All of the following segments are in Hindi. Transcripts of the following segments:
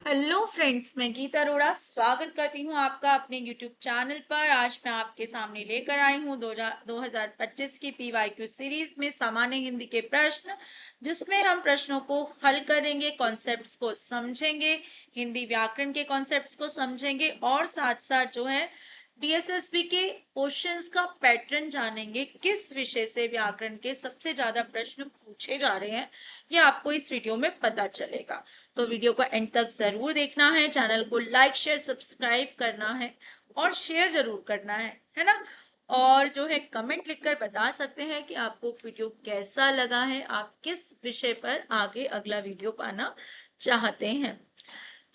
हेलो फ्रेंड्स, मैं गीता अरोड़ा स्वागत करती हूँ आपका अपने यूट्यूब चैनल पर। आज मैं आपके सामने लेकर आई हूँ 2025 की पीवाईक्यू सीरीज में सामान्य हिंदी के प्रश्न, जिसमें हम प्रश्नों को हल करेंगे, कॉन्सेप्ट्स को समझेंगे, हिंदी व्याकरण के कॉन्सेप्ट्स को समझेंगे और साथ साथ जो है डीएसएसबी के क्वेश्चंस का पैटर्न जानेंगे। किस विषय से व्याकरण के सबसे ज्यादा प्रश्न पूछे जा रहे हैं ये आपको इस वीडियो में पता चलेगा। तो वीडियो को एंड तक जरूर देखना है, चैनल को लाइक शेयर सब्सक्राइब करना है और शेयर जरूर करना है ना। और जो है कमेंट लिखकर बता सकते हैं कि आपको वीडियो कैसा लगा है, आप किस विषय पर आगे अगला वीडियो पाना चाहते हैं।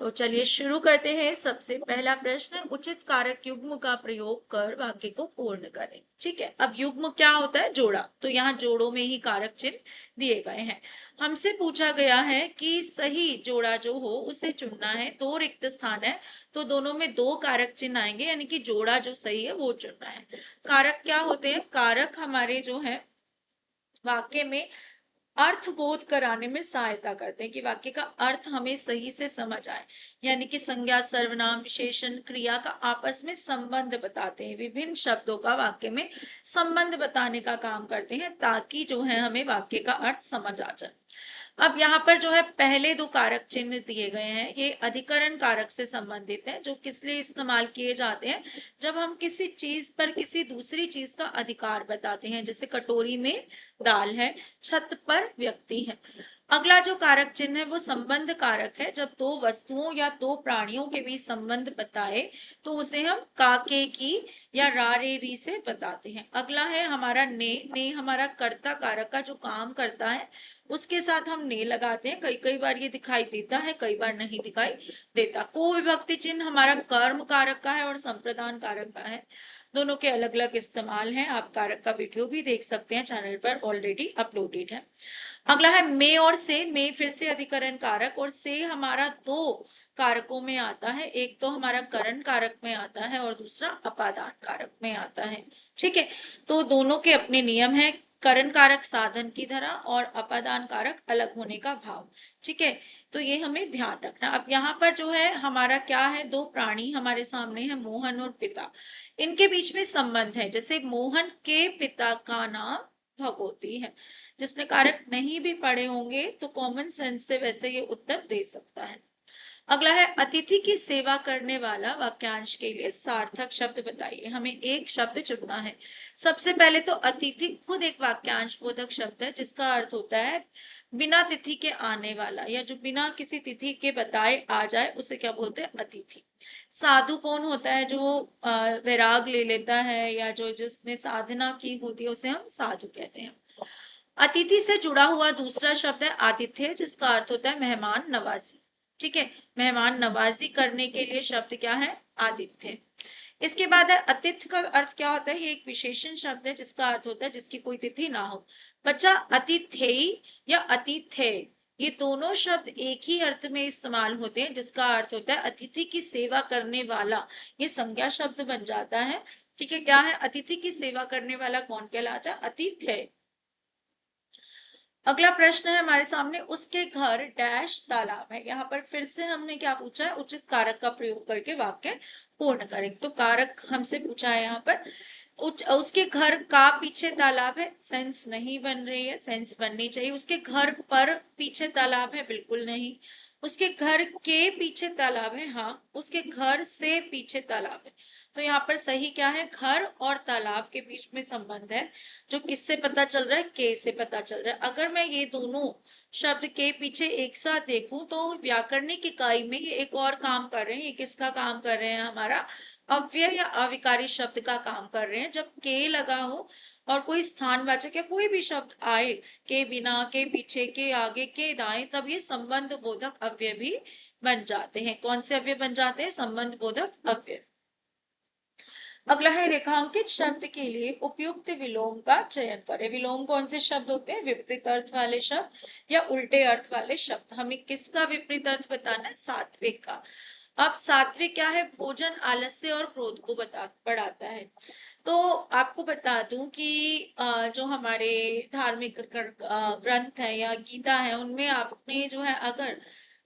तो चलिए शुरू करते हैं। सबसे पहला प्रश्न, उचित कारक युग्म का प्रयोग कर वाक्य को पूर्ण करें। ठीक है, अब युग्म क्या होता है? जोड़ा। तो यहाँ जोड़ों में ही कारक चिन्ह दिए गए हैं। हमसे पूछा गया है कि सही जोड़ा जो हो उसे चुनना है। दो रिक्त स्थान है तो दोनों में दो कारक चिन्ह आएंगे, यानी कि जोड़ा जो सही है वो चुनना है। कारक क्या होते हैं? कारक हमारे जो है वाक्य में अर्थ बोध कराने में सहायता करते हैं कि वाक्य का अर्थ हमें सही से समझ आए। यानी कि संज्ञा, सर्वनाम, विशेषण, क्रिया का आपस में संबंध बताते हैं। विभिन्न शब्दों का वाक्य में संबंध बताने का काम करते हैं ताकि जो है हमें वाक्य का अर्थ समझ आ जाए। अब यहाँ पर जो है पहले दो कारक चिन्ह दिए गए हैं, ये अधिकरण कारक से संबंधित है, जो किस लिए इस्तेमाल किए जाते हैं? जब हम किसी चीज पर किसी दूसरी चीज का अधिकार बताते हैं। जैसे कटोरी में दाल है, छत पर व्यक्ति है। अगला जो कारक चिन्ह है वो संबंध कारक है। जब दो वस्तुओं या दो प्राणियों के बीच संबंध बताए तो उसे हम का, के, की या रा, रे, री से बताते हैं। अगला है हमारा ने। ने हमारा कर्ता कारक का जो काम करता है उसके साथ हम ने लगाते हैं। कई कई बार ये दिखाई देता है, कई बार नहीं दिखाई देता। को विभक्ति चिन्ह हमारा कर्म कारक का है और संप्रदान कारक का है। दोनों के अलग अलग इस्तेमाल हैं। आप कारक का वीडियो भी देख सकते हैं, चैनल पर ऑलरेडी अपलोडेड है। अगला है मे और से। मे फिर से अधिकरण कारक, और से हमारा दो कारकों में आता है। एक तो हमारा करण कारक में आता है और दूसरा अपादान कारक में आता है। ठीक है, तो दोनों के अपने नियम है। करण कारक साधन की तरह और अपादान कारक अलग होने का भाव। ठीक है, तो ये हमें ध्यान रखना। अब यहाँ पर जो है हमारा क्या है, दो प्राणी हमारे सामने है, मोहन और पिता। इनके बीच में संबंध है। जैसे मोहन के पिता का नाम भगवती है। जिसने कारक नहीं भी पढ़े होंगे तो कॉमन सेंस से वैसे ये उत्तर दे सकता है। अगला है अतिथि की सेवा करने वाला वाक्यांश के लिए सार्थक शब्द बताइए। हमें एक शब्द चुनना है। सबसे पहले तो अतिथि खुद एक वाक्यांश बोधक शब्द है, जिसका अर्थ होता है बिना तिथि के आने वाला, या जो बिना किसी तिथि के बताए आ जाए उसे क्या बोलते हैं? अतिथि। साधु कौन होता है? जो वैराग ले लेता है या जो जिसने साधना की होती है उसे हम साधु कहते हैं। अतिथि से जुड़ा हुआ दूसरा शब्द है आतिथ्य, जिसका अर्थ होता है मेहमान नवाजी। ठीक है, मेहमान नवाजी करने के लिए शब्द क्या है? आतिथ्य। इसके बाद है अतिथि का अर्थ क्या होता है? ये एक विशेषण शब्द है जिसका अर्थ होता है जिसकी कोई तिथि ना हो। बच्चा अतिथेयी या अतिथेय, ये दोनों शब्द एक ही अर्थ में इस्तेमाल होते हैं, जिसका अर्थ होता है अतिथि की सेवा करने वाला। ये संज्ञा शब्द बन जाता है। ठीक है, क्या है? अतिथि की सेवा करने वाला कौन कहलाता है? अतिथेय। अगला प्रश्न है हमारे सामने, उसके घर डैश तालाब है। यहाँ पर फिर से हमने क्या पूछा है? उचित कारक का प्रयोग करके वाक्य पूर्ण करें। तो कारक हमसे पूछा है यहाँ पर उसके घर का पीछे तालाब है। सेंस नहीं बन रही है, सेंस बननी चाहिए। उसके घर पर पीछे तालाब है, बिल्कुल नहीं। उसके घर के पीछे तालाब है, हाँ। उसके घर से पीछे तालाब है। तो यहाँ पर सही क्या है? घर और तालाब के बीच में संबंध है, जो किससे पता चल रहा है? के से पता चल रहा है। अगर मैं ये दोनों शब्द के पीछे एक साथ देखूं तो व्याकरणिक इकाई में ये एक और काम कर रहे हैं। ये किसका काम कर रहे हैं? हमारा अव्यय या अविकारी शब्द का काम कर रहे हैं। जब के लगा हो और कोई स्थानवाचक या कोई भी शब्द आए, के बिना, के पीछे, के आगे, के दाएं, तब ये संबंध बोधक अव्यय भी बन जाते हैं। कौन से अव्यय बन जाते हैं? संबंध बोधक अव्यय। अगला है रेखांकित शब्द के लिए उपयुक्त विलोम का चयन करें। विलोम कौन से शब्द होते हैं? विपरीत अर्थ वाले शब्द या उल्टे अर्थ वाले शब्द। हमें किसका विपरीत अर्थ बताना है? सात्विक का। अब सात्विक क्या है? भोजन, आलस्य और क्रोध को बढ़ाता है। तो आपको बता दूं कि जो हमारे धार्मिक ग्रंथ है या गीता है, उनमें आपने जो है अगर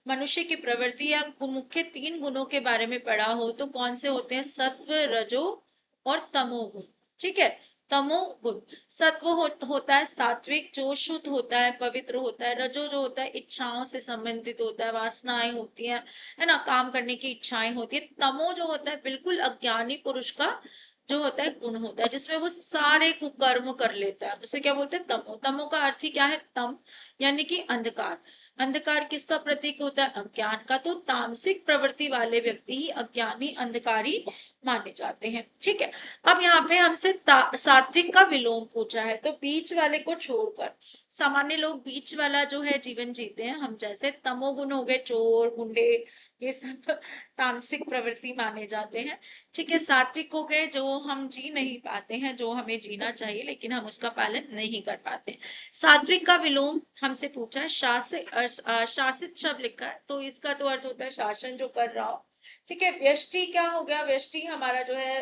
मनुष्य की प्रवृत्ति या मुख्य 3 गुणों के बारे में पढ़ा हो तो कौन से होते हैं? सत्व, रजो और तमोगुण। ठीक है, तमोगुण। सत्व होता है सात्विक, जो शुद्ध होता है, पवित्र होता है। रजो जो होता है इच्छाओं से संबंधित होता है, वासनाएं होती हैं, है ना, काम करने की इच्छाएं होती है। तमो जो होता है बिल्कुल अज्ञानी पुरुष का जो होता है गुण होता है, जिसमें वो सारे कुकर्म कर लेता है, उसे क्या बोलते हैं? तमो। तमो का अर्थ ही क्या है? तम, यानी कि अंधकार। अंधकार किसका प्रतीक होता है? अज्ञान का। तो तामसिक प्रवृत्ति वाले व्यक्ति ही अज्ञानी, अंधकारी माने जाते हैं। ठीक है, अब यहाँ पे हमसे सात्विक का विलोम पूछा है, तो बीच वाले को छोड़कर सामान्य लोग बीच वाला जो है जीवन जीते हैं। हम जैसे तमोगुण हो गए, चोर, गुंडे, ये सब तामसिक प्रवृत्ति माने जाते हैं। ठीक है, सात्विक हो गए जो हम जी नहीं पाते हैं, जो हमें जीना चाहिए लेकिन हम उसका पालन नहीं कर पाते। सात्विक का विलोम हमसे पूछा है, शासित शब्द लिखा है, तो इसका तो अर्थ होता है शासन जो कर रहा हो। ठीक है, व्यष्टि क्या हो गया? व्यष्टि हमारा जो है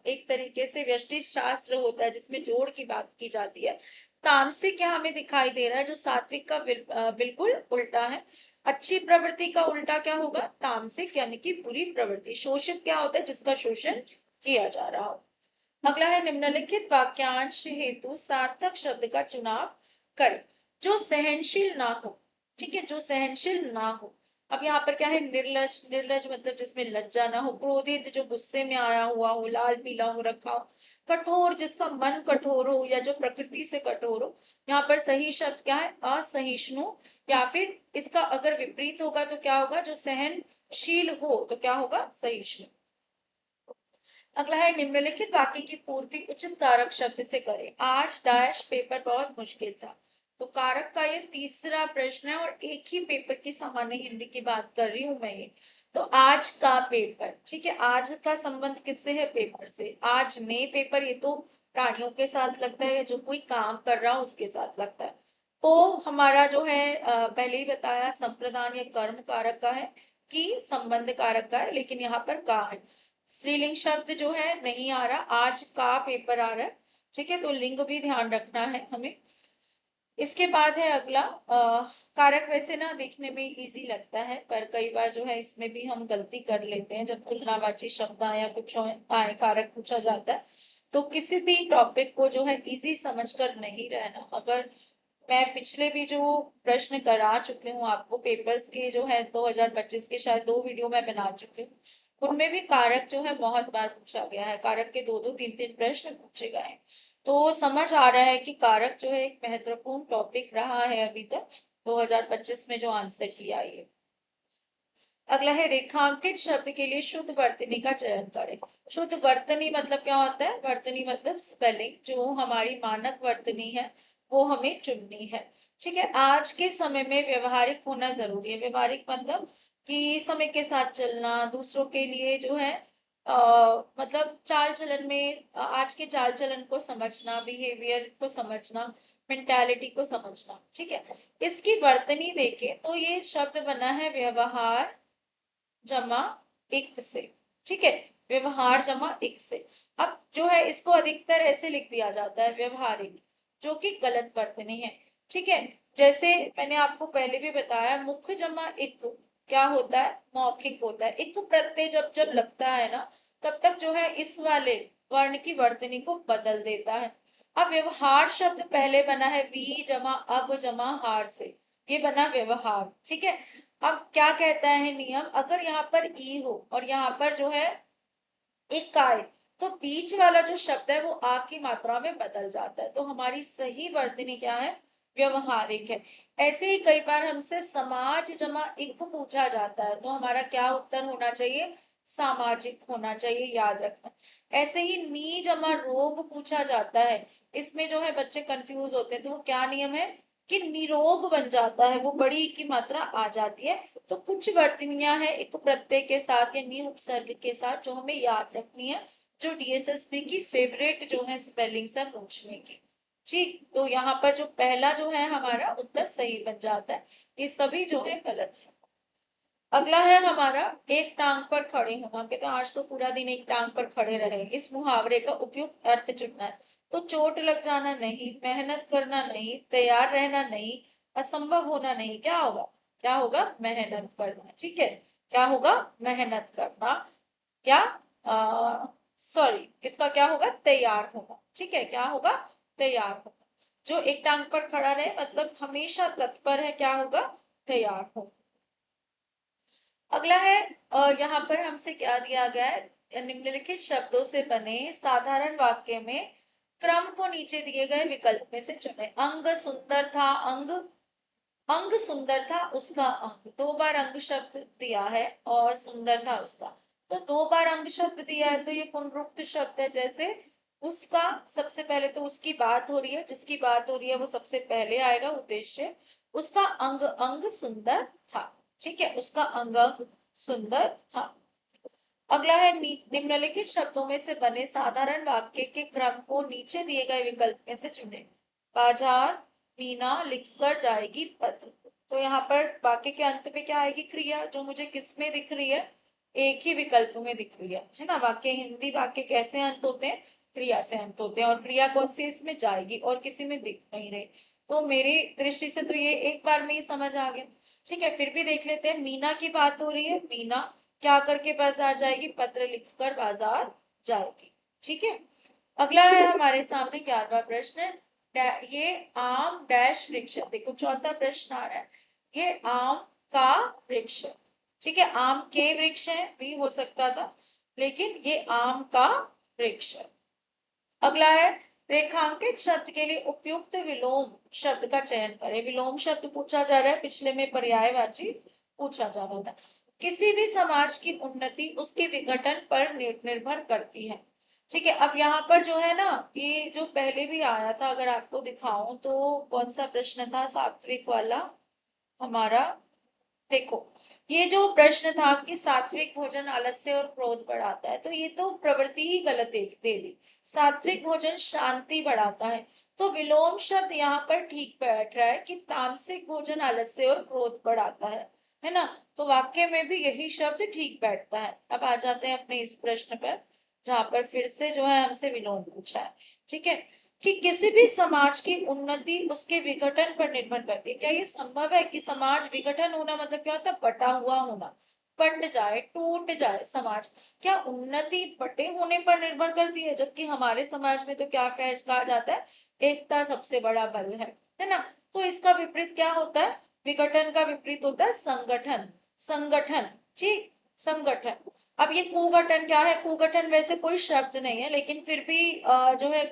एक तरीके से व्यष्टि शास्त्र होता है जिसमें जोड़ की बात की जाती है। तामसिक यहाँ हमें दिखाई दे रहा है जो सात्विक का बिल्कुल उल्टा है। अच्छी प्रवृत्ति का उल्टा क्या होगा? तामसिक, यानी कि बुरी प्रवृत्ति। शोषित क्या होता है? जिसका शोषण किया जा रहा हो। अगला है, निम्नलिखित वाक्यांश हेतु सार्थक शब्द का चुनाव करें। जो सहनशील ना हो। ठीक है, जो सहनशील ना हो। अब यहाँ पर क्या है? निर्लज। निर्लज मतलब जिसमें लज्जा ना हो। क्रोधित, जो गुस्से में आया हुआ हो, लाल पीला हो रखा हो। कठोर, जिसका मन कठोर हो या जो प्रकृति से कठोर हो। यहाँ पर सही शब्द क्या है? असहिष्णु, या फिर इसका अगर विपरीत होगा तो क्या होगा? जो सहनशील हो तो क्या होगा? सहिष्णु। अगला है, निम्नलिखित वाक्य की पूर्ति उचित कारक शब्द से करें। आज डैश पेपर बहुत मुश्किल था। तो कारक का ये तीसरा प्रश्न है और एक ही पेपर की सामान्य हिंदी की बात कर रही हूं मैं ये। तो आज का पेपर, ठीक है, आज का संबंध किससे है? पेपर से। आज ने पेपर, ये तो प्राणियों के साथ लगता है, जो कोई काम कर रहा है उसके साथ लगता है। तो हमारा जो है पहले ही बताया, संप्रदान या कर्म कारक का है कि संबंध कारक का है, लेकिन यहाँ पर का है। स्त्रीलिंग शब्द जो है नहीं आ रहा, आज का पेपर आ रहा है। ठीक है, तो लिंग भी ध्यान रखना है हमें। इसके बाद है अगला कारक। वैसे ना देखने में इजी लगता है, पर कई बार जो है इसमें भी हम गलती कर लेते हैं। जब तुलनावाची शब्द या कुछ आए, कारक पूछा जाता है, तो किसी भी टॉपिक को जो है इजी समझकर नहीं रहना। अगर मैं पिछले भी जो प्रश्न करा चुके हूँ आपको, पेपर्स के जो है 2025 के शायद 2 वीडियो मैं बना चुकी हूँ, उनमें भी कारक जो है बहुत बार पूछा गया है। कारक के 2-2, 3-3 प्रश्न पूछे गए हैं। तो समझ आ रहा है कि कारक जो है एक महत्वपूर्ण टॉपिक रहा है अभी तक 2025 में जो आंसर किया ये। अगला है, रेखांकित शब्द के लिए शुद्ध वर्तनी का चयन करें। शुद्ध वर्तनी मतलब क्या होता है? वर्तनी मतलब स्पेलिंग, जो हमारी मानक वर्तनी है वो हमें चुननी है। ठीक है, आज के समय में व्यवहारिक होना जरूरी है। व्यवहारिक मतलब कि समय के साथ चलना, दूसरों के लिए जो है मतलब चाल चलन में आज के चाल चलन को समझना, बिहेवियर को समझना, मेंटालिटी को समझना। ठीक है, इसकी वर्तनी देखें तो ये शब्द बना है व्यवहार जमा इक से। ठीक है, व्यवहार जमा इक से। अब जो है इसको अधिकतर ऐसे लिख दिया जाता है व्यवहारिक, जो कि गलत वर्तनी है। ठीक है, जैसे मैंने आपको पहले भी बताया, मुख्य जमा इक क्या होता है? मौखिक होता है। इक प्रत्यय जब जब लगता है ना, तब तक जो है इस वाले वर्ण की वर्तनी को बदल देता है। अब व्यवहार शब्द पहले बना है वी जमा अब जमा हार से, ये बना व्यवहार। ठीक है, अब क्या कहता है नियम? अगर यहाँ पर ई हो और यहाँ पर जो है एक आए, तो बीच वाला जो शब्द है वो आ की मात्रा में बदल जाता है। तो हमारी सही वर्तनी क्या है? व्यवहारिक है। ऐसे ही कई बार हमसे समाज जमा इक पूछा जाता है, तो हमारा क्या उत्तर होना चाहिए? सामाजिक होना चाहिए, याद रखना। ऐसे ही नी जमा रोग पूछा जाता है, इसमें जो है बच्चे कंफ्यूज होते हैं, तो वो क्या नियम है कि निरोग बन जाता है, वो बड़ी की मात्रा आ जाती है। तो कुछ वर्तनियां हैं एक प्रत्यय के साथ या नी उपसर्ग के साथ जो हमें याद रखनी है, जो डीएसएसपी की फेवरेट जो है स्पेलिंग से पूछने की। ठीक, तो यहाँ पर जो पहला जो है हमारा उत्तर सही बन जाता है, ये सभी जो है गलत है। अगला है हमारा, एक टांग पर खड़े होना। हम कहते हैं आज तो पूरा दिन एक टांग पर खड़े रहे। इस मुहावरे का उपयुक्त अर्थ चुनना है। तो चोट लग जाना नहीं, मेहनत करना नहीं, तैयार रहना नहीं, असंभव होना नहीं, क्या होगा? क्या होगा, मेहनत करना। ठीक है, क्या होगा, मेहनत करना। क्या, सॉरी, इसका क्या होगा, तैयार होना। ठीक है, क्या होगा, तैयार होना। जो एक टांग पर खड़ा रहे मतलब हमेशा तत्पर है, क्या होगा, तैयार हो। अगला है, यहाँ पर हमसे क्या दिया गया है, निम्नलिखित शब्दों से बने साधारण वाक्य में क्रम को नीचे दिए गए विकल्प में से चुने। अंग सुंदर था, अंग, अंग सुंदर था उसका अंग, दो बार अंग शब्द दिया है और सुंदर था उसका, तो दो बार अंग शब्द दिया है तो ये पुनरुक्त शब्द है। जैसे उसका, सबसे पहले तो उसकी बात हो रही है, जिसकी बात हो रही है वो सबसे पहले आएगा, उद्देश्य। उसका अंग अंग सुंदर था। ठीक है, उसका अंग अंग सुंदर था। अगला है, निम्नलिखित शब्दों में से बने साधारण वाक्य के क्रम को नीचे दिए गए विकल्प में से चुने। बाजार, मीना लिखकर जाएगी पत्र। तो यहाँ पर वाक्य के अंत में क्या आएगी, क्रिया, जो मुझे किस में दिख रही है, एक ही विकल्प में दिख रही है ना। वाक्य, हिंदी वाक्य कैसे अंत होते हैं, क्रिया से अंत होते हैं, और क्रिया कौन सी इसमें, जाएगी, और किसी में दिख नहीं रही। तो मेरी दृष्टि से तो ये एक बार में ही समझ आ गया। ठीक है, फिर भी देख लेते हैं। मीना की बात हो रही है, मीना क्या करके बाजार जाएगी, पत्र लिखकर बाजार जाएगी। ठीक है, अगला है हमारे सामने 11वां प्रश्न। ये आम डैश वृक्ष, देखो चौथा प्रश्न आ रहा है, ये आम का वृक्ष। ठीक है, आम के वृक्ष है भी हो सकता था, लेकिन ये आम का वृक्ष है। अगला है, रेखांकित शब्द के लिए उपयुक्त विलोम शब्द का चयन करें। विलोम शब्द पूछा जा रहा है, पिछले में पर्यायवाची पूछा जा रहा था। किसी भी समाज की उन्नति उसके विघटन पर निर्भर करती है। ठीक है, अब यहाँ पर जो है ना, ये जो पहले भी आया था, अगर आपको दिखाऊं तो कौन सा प्रश्न था, सात्विक वाला हमारा। देखो, ये जो प्रश्न था कि सात्विक भोजन आलस्य और क्रोध बढ़ाता है, तो ये तो प्रवृत्ति ही गलत दे दी। सात्विक भोजन शांति बढ़ाता है। तो विलोम शब्द यहाँ पर ठीक बैठ रहा है कि तामसिक भोजन आलस्य और क्रोध बढ़ाता है ना। तो वाक्य में भी यही शब्द ठीक बैठता है। अब आ जाते हैं अपने इस प्रश्न पर, जहां पर फिर से जो है हमसे विलोम पूछा है। ठीक है, कि किसी भी समाज की उन्नति उसके विघटन पर निर्भर करती है। क्या ये संभव है कि समाज विघटन होना मतलब क्या होता है, बटा हुआ होना, बंट जाए, टूट जाए समाज। क्या उन्नति बटे होने पर निर्भर करती है, जबकि हमारे समाज में तो क्या कहा जाता है, एकता सबसे बड़ा बल है ना। तो इसका विपरीत क्या होता है, विघटन का विपरीत होता है संगठन। संगठन, ठीक, संगठन। अब ये कुगठन क्या है, कुगठन वैसे कोई शब्द नहीं है, लेकिन फिर भी जो है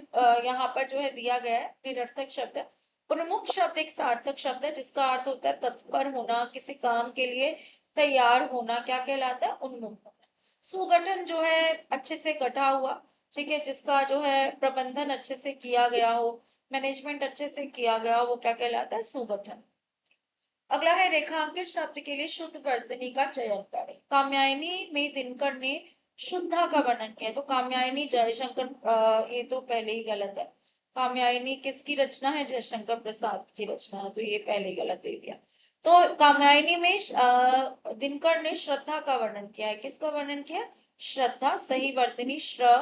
यहाँ पर जो है दिया गया है, निरर्थक शब्द है। उन्मुख शब्द एक सार्थक शब्द है, जिसका अर्थ होता है तत्पर होना, किसी काम के लिए तैयार होना, क्या कहलाता है, उन्मुख होना। सुगठन जो है अच्छे से गढ़ा हुआ, ठीक है, जिसका जो है प्रबंधन अच्छे से किया गया हो, मैनेजमेंट अच्छे से किया गया हो, वो क्या कहलाता है, सुगठन। अगला है, रेखांकित शब्द के लिए शुद्ध वर्तनी का चयन करें। काम्यायनी में दिनकर ने शुद्धा का वर्णन किया है, तो काम्यायनी जयशंकर, ये तो पहले ही गलत है। काम्यायनी किसकी रचना है, जयशंकर प्रसाद की रचना है, तो ये पहले ही गलत दे दिया। तो काम्यायनी में दिनकर ने श्रद्धा का वर्णन किया है। किसका वर्णन किया, श्रद्धा। सही वर्तनी श्र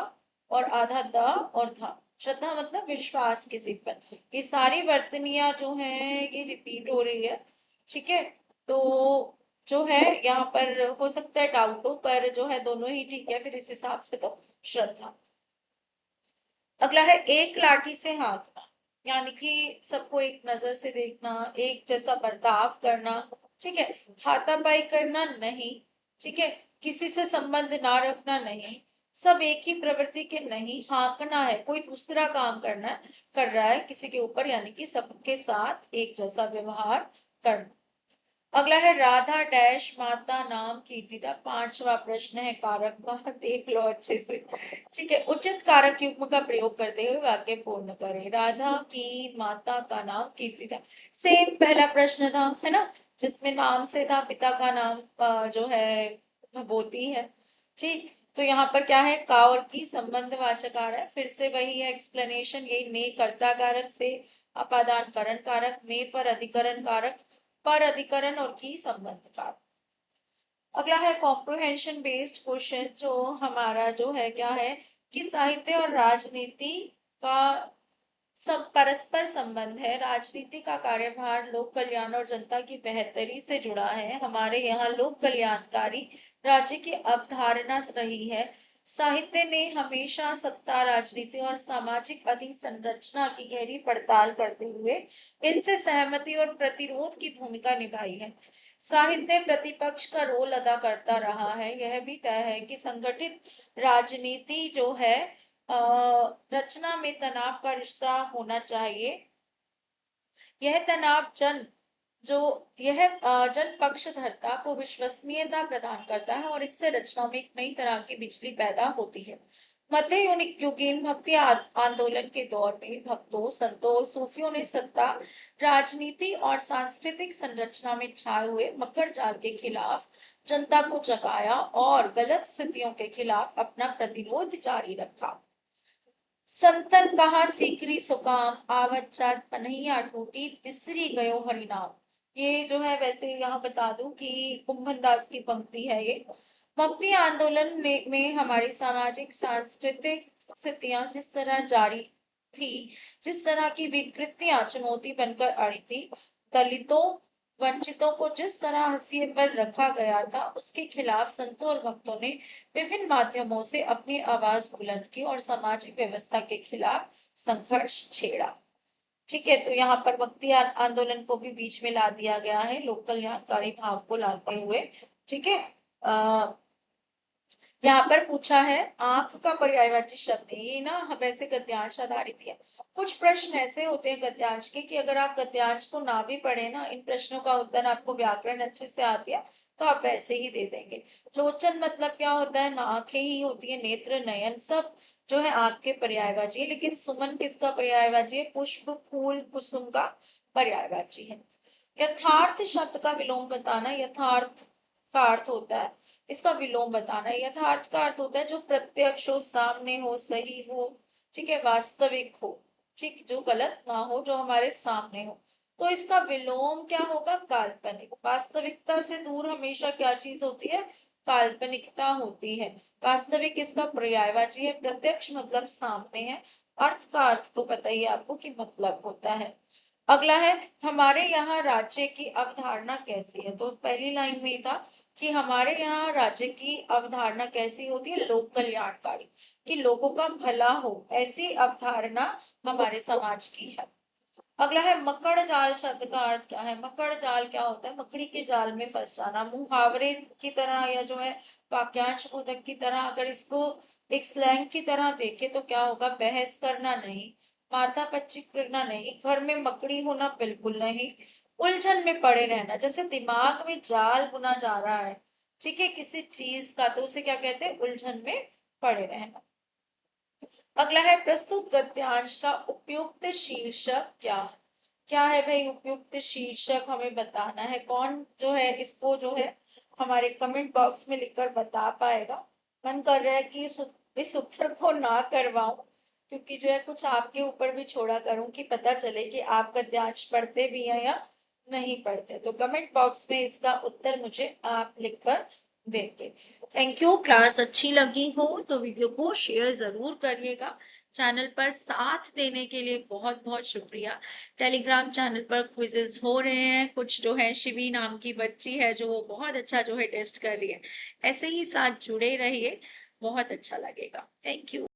और आधा द और था। श्रद्धा मतलब विश्वास किसी पर। ये सारी वर्तनियां जो है ये रिपीट हो रही है। ठीक है, तो जो है यहाँ पर हो सकता है डाउट हो, पर जो है दोनों ही ठीक है फिर इस हिसाब से तो श्रद्धा। अगला है, एक लाठी से हाँकना, यानी कि सबको एक नजर से देखना, एक जैसा बर्ताव करना। ठीक है, हाथापाई करना नहीं। ठीक है, किसी से संबंध ना रखना नहीं, सब एक ही प्रवृत्ति के नहीं। हाँकना है, कोई दूसरा काम करना, कर रहा है किसी के ऊपर, यानी कि सबके साथ एक जैसा व्यवहार करना। अगला है, राधा डैश माता नाम कीर्तिदा। 5वां प्रश्न है कारक का, देख लो अच्छे से। ठीक है, उचित कारक युग्म का प्रयोग करते हुए वाक्य पूर्ण करें। राधा की माता का नाम कीर्तिदा, सेम पहला प्रश्न था, है ना, जिसमें नाम से था, पिता का नाम जो है भगवती है। ठीक, तो यहाँ पर क्या है, का और की संबंधवाचक आ रहा है, फिर से वही है एक्सप्लेनेशन, यही ने कर्ता कारक से, अपादान करण कारक, में पर अधिकरण कारक, पर अधिकरण और की संबंध कारक। अगला है कॉम्प्रोहेंशन बेस्ड क्वेश्चन, जो हमारा जो है क्या है, कि साहित्य और राजनीति का सब परस्पर संबंध है। राजनीति का कार्यभार लोक कल्याण और जनता की बेहतरी से जुड़ा है। हमारे यहाँ लोक कल्याणकारी राज्य की अवधारणा रही है। साहित्य ने हमेशा सत्ता, राजनीति और सामाजिक अधिसंरचना की गहरी पड़ताल करते हुए इनसे सहमति और प्रतिरोध की भूमिका निभाई है। साहित्य प्रतिपक्ष का रोल अदा करता रहा है। यह भी तय है कि संगठित राजनीति जो है रचना में तनाव का रिश्ता होना चाहिए। यह तनाव जन पक्षधरता को विश्वसनीयता प्रदान करता है और इससे रचना में एक नई तरह की बिजली पैदा होती है। मध्य युगीन भक्ति आंदोलन के दौर में भक्तों, संतों और सूफियों ने सत्ता, राजनीति और सांस्कृतिक संरचना में छाए हुए मकर जाल के खिलाफ जनता को जगाया और गलत स्थितियों के खिलाफ अपना प्रतिरोध जारी रखा। संतन कहा सीकरी सुकाम, आवत जात पनहिया टूटी, बिसरी गयो हरिनाम। ये जो है, वैसे यहाँ बता दूं कि कुंभन दास की पंक्ति है ये। भक्ति आंदोलन में हमारी सामाजिक सांस्कृतिक स्थितियां जिस तरह जारी थी, जिस तरह की विकृतियां चुनौती बनकर अड़ी थी, दलितों, वंचितों को जिस तरह हंसिए पर रखा गया था, उसके खिलाफ संतों और भक्तों ने विभिन्न माध्यमों से अपनी आवाज बुलंद की और सामाजिक व्यवस्था के खिलाफ संघर्ष छेड़ा। ठीक है, तो यहाँ पर भक्ति आंदोलन को भी बीच में ला दिया गया है, लोक कल्याणकारी भाव को लाते हुए। ठीक है, यहाँ पर पूछा है आंख का पर्यायवाची शब्द है, ये ना वैसे गद्यांश आधारित है। कुछ प्रश्न ऐसे होते हैं गद्यांश के कि अगर आप गद्यांश को ना भी पढ़े ना, इन प्रश्नों का उत्तर आपको व्याकरण अच्छे से आती है तो आप वैसे ही दे देंगे। लोचन मतलब क्या होता है? ना आंखें ही होती है, नेत्र, नयन सब जो है आंख के पर्यायवाची है। लेकिन सुमन किसका पर्यायवाची है? पुष्प, फूल, कुसुम का पर्यायवाची है। यथार्थ शब्द का विलोम बताना। यथार्थ का अर्थ होता है, इसका विलोम बताना है। यथार्थ का अर्थ होता है जो प्रत्यक्ष हो, सामने हो, सही हो, ठीक है, वास्तविक हो, ठीक, जो गलत ना हो, जो हमारे सामने हो। तो इसका विलोम क्या होगा? काल्पनिक। वास्तविकता से दूर हमेशा क्या चीज होती है? काल्पनिकता होती है। वास्तविक इसका पर्यायवाची है। प्रत्यक्ष मतलब सामने है। अर्थ का अर्थ तो पता ही है आपको कि मतलब होता है। अगला है हमारे यहाँ राज्य की अवधारणा कैसी है। तो पहली लाइन में था कि हमारे यहाँ राज्य की अवधारणा कैसी होती है? लोक कल्याणकारी, कि लोगों का भला हो, ऐसी अवधारणा हमारे समाज की है। अगला है मकड़ जाल शब्द का अर्थ क्या है? मकड़ जाल क्या होता है? मकड़ी के जाल में फंस जाना। मुहावरे की तरह या जो है वाक्यांश बोधक की तरह अगर इसको एक स्लैंग की तरह देखे तो क्या होगा? बहस करना नहीं, माथापच्ची करना नहीं, घर में मकड़ी होना बिल्कुल नहीं, उलझन में पड़े रहना। जैसे दिमाग में जाल बुना जा रहा है, ठीक है, किसी चीज का, तो उसे क्या कहते हैं? उलझन में पड़े रहना। अगला है प्रस्तुत गद्यांश का उपयुक्त शीर्षक क्या है? क्या है भाई उपयुक्त शीर्षक? हमें बताना है। कौन जो है इसको जो है हमारे कमेंट बॉक्स में लिखकर बता पाएगा? मन कर रहा है कि इस उत्तर को ना करवाऊं, क्योंकि जो है कुछ आपके ऊपर भी छोड़ा करूं कि पता चले कि आप गद्यांश पढ़ते भी हैं या नहीं पढ़ते। तो कमेंट बॉक्स में इसका उत्तर मुझे आप लिखकर देंगे। Thank you. क्लास अच्छी लगी हो तो वीडियो को शेयर जरूर करिएगा। चैनल पर साथ देने के लिए बहुत बहुत शुक्रिया। टेलीग्राम चैनल पर क्विजेस हो रहे हैं, कुछ जो है शिवी नाम की बच्ची है जो वो बहुत अच्छा जो है टेस्ट कर रही है। ऐसे ही साथ जुड़े रहिए, बहुत अच्छा लगेगा। Thank you.